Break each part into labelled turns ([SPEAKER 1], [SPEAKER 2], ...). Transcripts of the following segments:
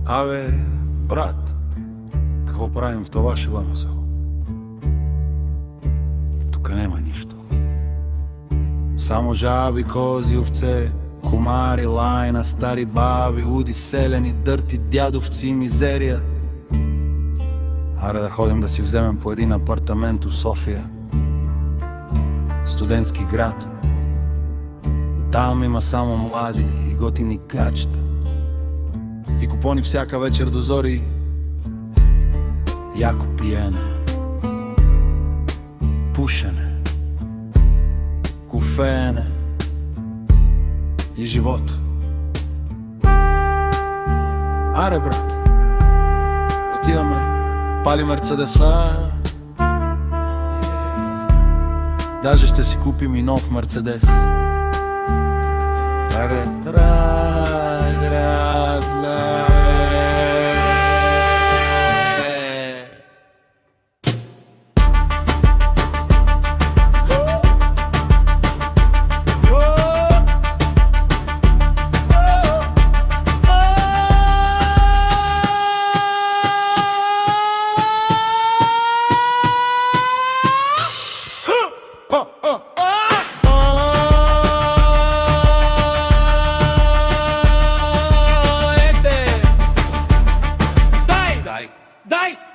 [SPEAKER 1] Абе, брат, какво правим в това шибано село? Тука нема нищо. Само жаби, кози, овце, комари, лайна, стари баби, луди селени, дърти дядовци и мизерия. Аре да ходим да си вземем по един апартамент у София, студентски град. Там има само млади и готини гачета и купони всяка вечер до зори, яко пиене, пушене, кофеене и живот. Аре, брат, отиваме, пали Мерцедеса, даже ще си купим и нов Мерцедес. Аре, Дай,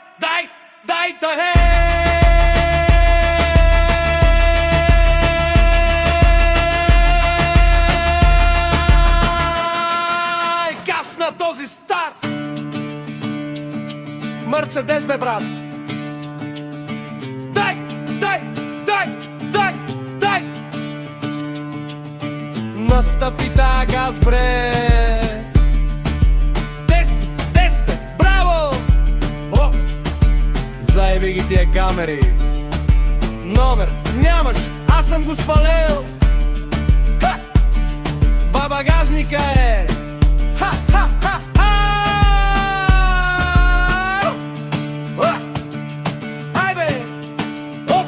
[SPEAKER 1] газ на този стар Мерцедес, бе, брат. Дай! Настъпи та газ, бре. Десни, бе, браво! О! Заеби ги тия камери. Номер нямаш, аз съм го свалил. Ха! Ба багажника е. Ха! Ай, бе! Оп!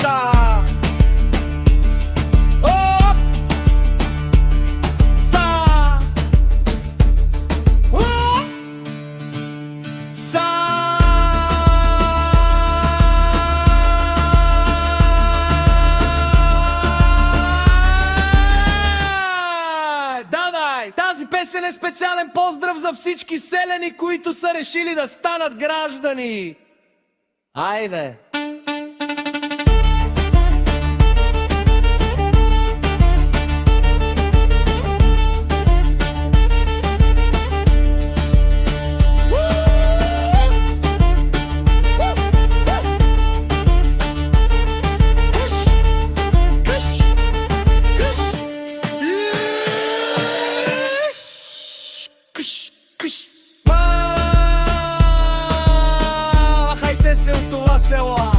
[SPEAKER 1] Са! Оп! Са! Оп! Са! Тази песен е специален поздрав за всички селяни, които са решили да станат граждани. Айде! Махайте се от това села.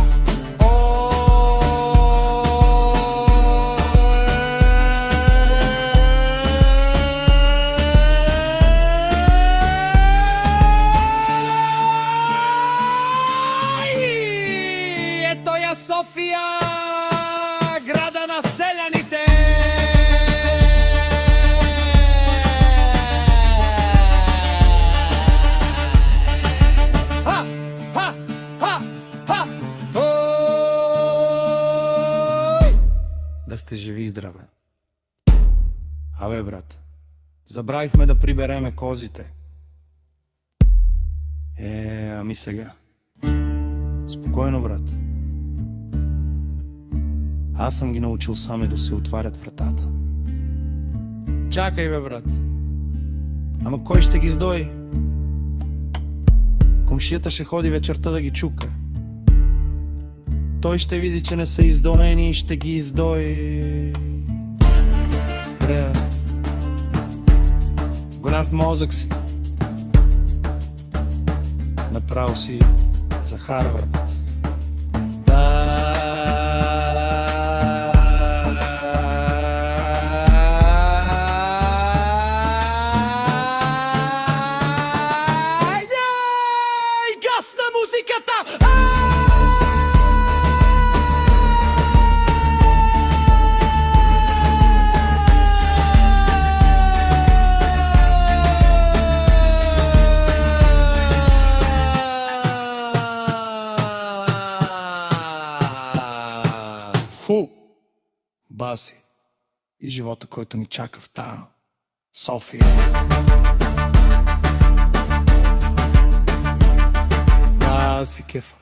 [SPEAKER 1] Ето я София, града на селяните. Да сте живи и здраве. Абе, брат, забравихме да прибереме козите. Ами сега. Спокойно, брат. Аз съм ги научил сами да се отварят вратата. Чакай, бе, брат. Ама кой ще ги сдои? Комшията ще ходи вечерта да ги чука. Той ще види, че не са издоени и ще ги издои. Голям мозък си. Направо си за Харвард. Газ на музиката! баси и живота, който ни чака в тая София. Да, си кефа.